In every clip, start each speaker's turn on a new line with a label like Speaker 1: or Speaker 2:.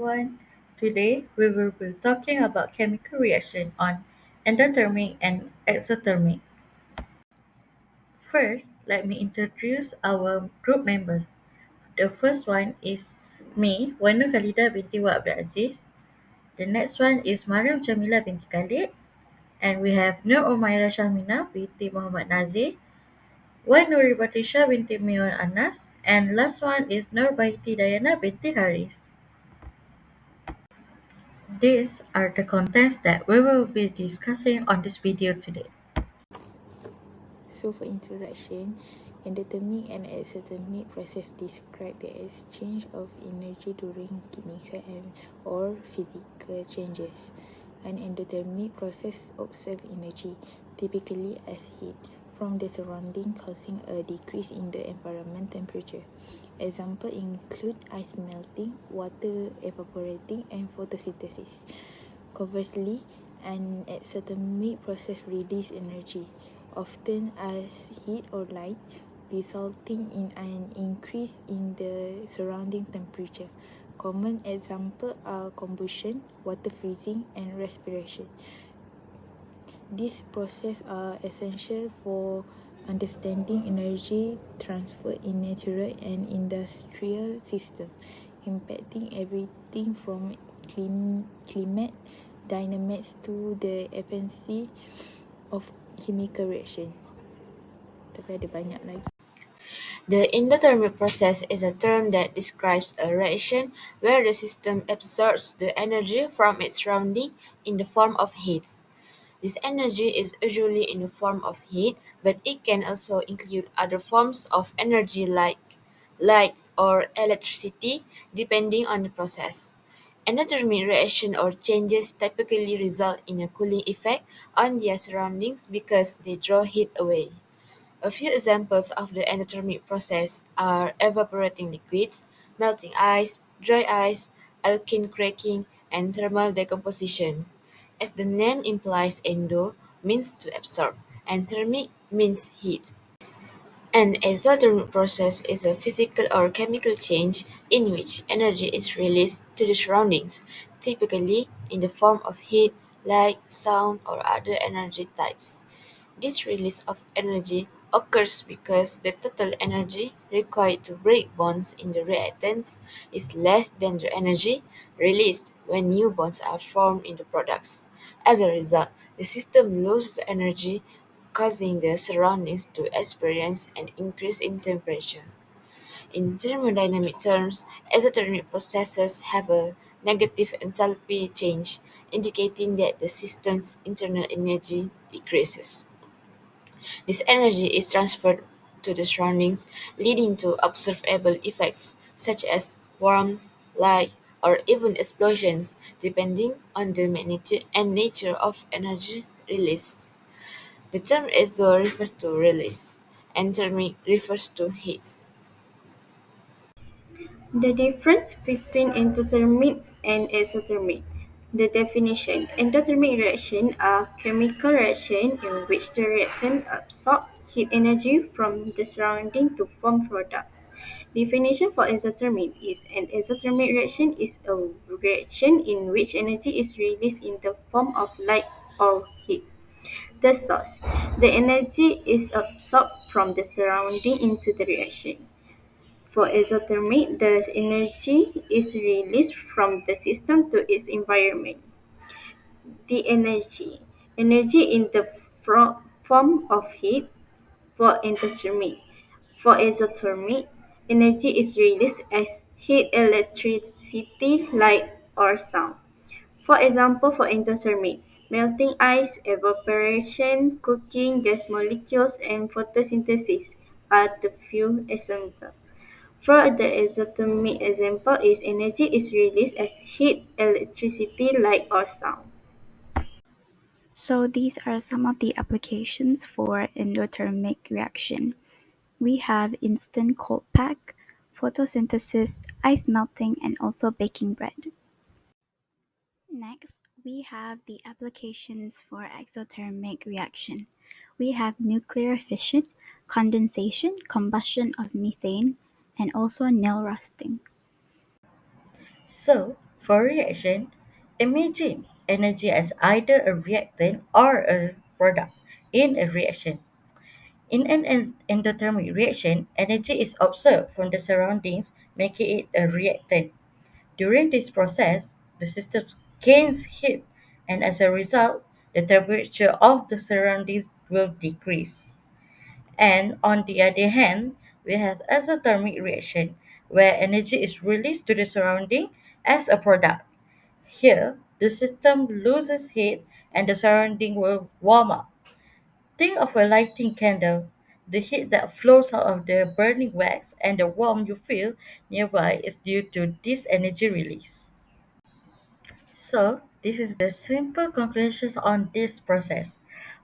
Speaker 1: everyone. Today we will be talking about chemical reaction on endothermic and exothermic. First, let me introduce our group members. The first one is me, Wanu Khalida binti Wak Abdul Aziz. The next one is Mariam Jamila binti Khalid. And we have Nur Umairah Shamina binti Muhammad Nazir. Wan Nuri Batrisha binti Mion Anas. And last one is Nur Baiti Dayana binti Haris. These are the contents that we will be discussing on this video today.
Speaker 2: So for introduction, endothermic and exothermic process describe the exchange of energy during chemical and or physical changes. An endothermic process observes energy, typically as heat, from the surrounding causing a decrease in the environment temperature. Examples include ice melting, water evaporating, and photosynthesis. Conversely, an exothermic process releases energy, often as heat or light, resulting in an increase in the surrounding temperature. Common examples are combustion, water freezing, and respiration. These processes are essential for understanding energy transfer in natural and industrial systems, impacting everything from climate dynamics to the efficiency of chemical reaction. Tapi ada banyak lagi.
Speaker 3: The endothermic process is a term that describes a reaction where the system absorbs the energy from its surrounding in the form of heat. This energy is usually in the form of heat, but it can also include other forms of energy like light or electricity, depending on the process. Endothermic reaction or changes typically result in a cooling effect on their surroundings because they draw heat away. A few examples of the endothermic process are evaporating liquids, melting ice, dry ice, alkene cracking, and thermal decomposition. As the name implies, endo means to absorb, and thermic means heat. An exothermic process is a physical or chemical change in which energy is released to the surroundings, typically in the form of heat, light, sound, or other energy types. This release of energy occurs because the total energy required to break bonds in the reactants is less than the energy released when new bonds are formed in the products. As a result, the system loses energy, causing the surroundings to experience an increase in temperature. In thermodynamic terms, exothermic processes have a negative enthalpy change, indicating that the system's internal energy decreases. This energy is transferred to the surroundings, leading to observable effects such as warmth, light, or even explosions, depending on the magnitude and nature of energy released. The term exo refers to release, and thermic refers to heat.
Speaker 4: The difference between endothermic and exothermic. The definition: endothermic reactions are chemical reactions in which the reactant absorbs heat energy from the surrounding to form product. Definition for exothermic is: an exothermic reaction is a reaction in which energy is released in the form of light or heat. The source: the energy is absorbed from the surrounding into the reaction. For exothermic, the energy is released from the system to its environment. The energy in the form of heat. For endothermic. For exothermic, energy is released as heat, electricity, light, or sound. For example, for endothermic, melting ice, evaporation, cooking, gas molecules, and photosynthesis are the few examples. For the exothermic example is energy is released as heat, electricity, light, or sound.
Speaker 5: So these are some of the applications for endothermic reaction. We have instant cold pack, photosynthesis, ice melting, and also baking bread. Next, we have the applications for exothermic reaction. We have nuclear fission, condensation, combustion of methane, and also nail rusting.
Speaker 1: So, For reaction, imagine energy as either a reactant or a product in a reaction. In an endothermic reaction, energy is absorbed from the surroundings, making it a reactant. During this process, the system gains heat, and as a result, the temperature of the surroundings will decrease. And on the other hand, we have exothermic reaction, where energy is released to the surrounding as a product. Here, the system loses heat and the surrounding will warm up. Think of a lighting candle. The heat that flows out of the burning wax and the warmth you feel nearby is due to this energy release. So, this is the simple conclusions on this process.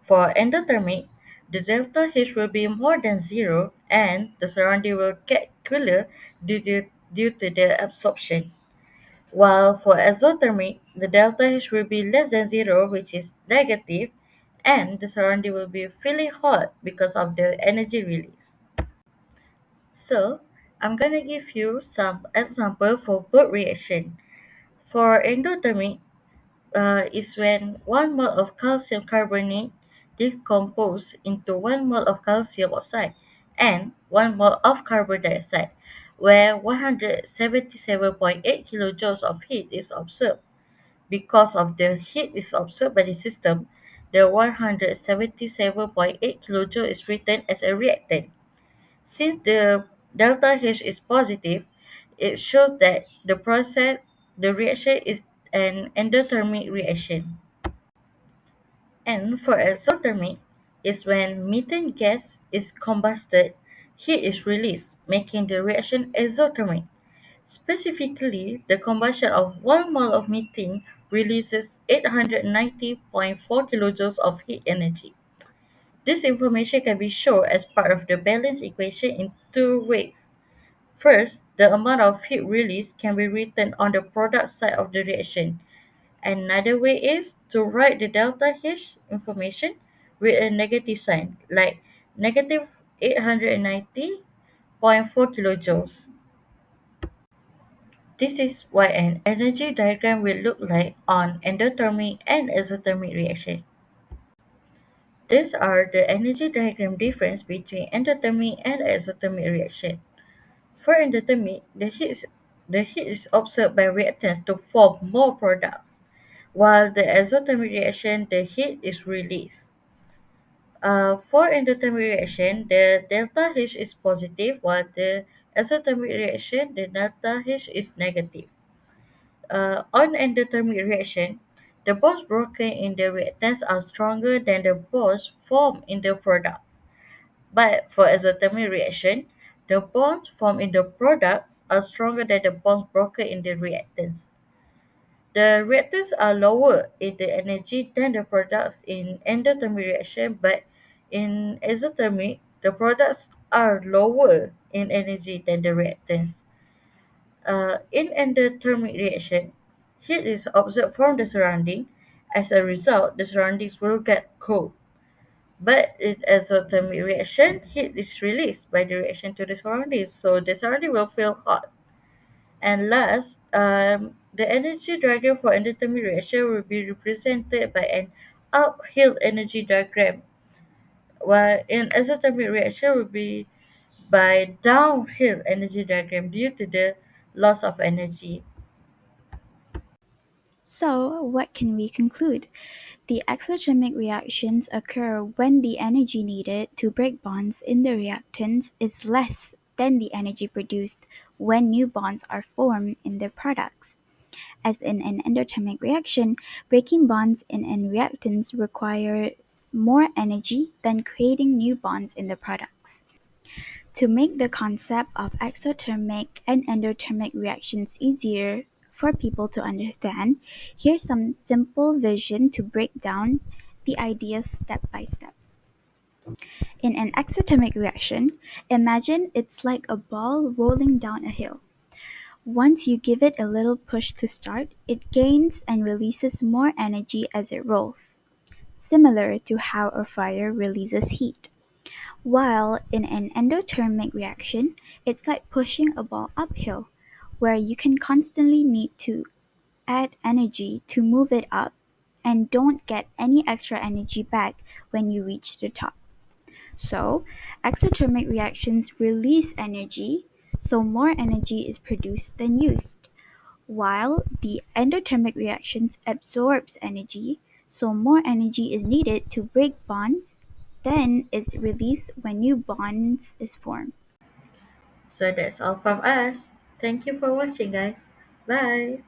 Speaker 1: For endothermic, the delta H will be more than zero and the surrounding will get cooler due to the absorption. While for exothermic, the delta H will be less than zero, which is negative, and the surrounding will be feeling hot because of the energy release. So, I'm gonna give you some example for both reaction. For endothermic, is when 1 mole of calcium carbonate decomposes into 1 mole of calcium oxide and 1 mole of carbon dioxide, where 177.8 kilojoules of heat is observed. Because of the heat is absorbed by the system, the 177.8 kilojoule is written as a reactant. Since the delta H is positive, it shows that the reaction is an endothermic reaction. And for exothermic is when methane gas is combusted, heat is released, making the reaction exothermic. Specifically, the combustion of 1 mole of methane releases 890.4 kilojoules of heat energy. This information can be shown as part of the balance equation in two ways. First, the amount of heat released can be written on the product side of the reaction. Another way is to write the delta H information with a negative sign, like negative 890.4 kilojoules. This is what an energy diagram will look like on endothermic and exothermic reaction. These are the energy diagram difference between endothermic and exothermic reaction. For endothermic, the heat is absorbed by reactants to form more products, while the exothermic reaction, the heat is released. For endothermic reaction, the delta H is positive, while the exothermic reaction, the delta H is negative. On endothermic reaction, the bonds broken in the reactants are stronger than the bonds formed in the products. But for exothermic reaction, the bonds formed in the products are stronger than the bonds broken in the reactants. The reactants are lower in the energy than the products in endothermic reaction, but in exothermic, the products are lower in energy than the reactants. In endothermic reaction, heat is absorbed from the surrounding. As a result, the surroundings will get cold. But in exothermic reaction, heat is released by the reaction to the surroundings, so the surrounding will feel hot. And last, the energy diagram for endothermic reaction will be represented by an uphill energy diagram, while in exothermic reaction will be by downhill energy diagram due to the loss of energy.
Speaker 5: So, what can we conclude? The exothermic reactions occur when the energy needed to break bonds in the reactants is less than the energy produced when new bonds are formed in the products. As in an endothermic reaction, breaking bonds in reactants requires more energy than creating new bonds in the products. To make the concept of exothermic and endothermic reactions easier for people to understand, here's some simple vision to break down the ideas step by step. In an exothermic reaction, imagine it's like a ball rolling down a hill. Once you give it a little push to start, it gains and releases more energy as it rolls, similar to how a fire releases heat. While in an endothermic reaction, it's like pushing a ball uphill, where you can constantly need to add energy to move it up and don't get any extra energy back when you reach the top. So, exothermic reactions release energy, so more energy is produced than used, while the endothermic reactions absorbs energy, so more energy is needed to break bonds than is released when new bonds is formed.
Speaker 1: So that's all from us. Thank you for watching, guys. Bye.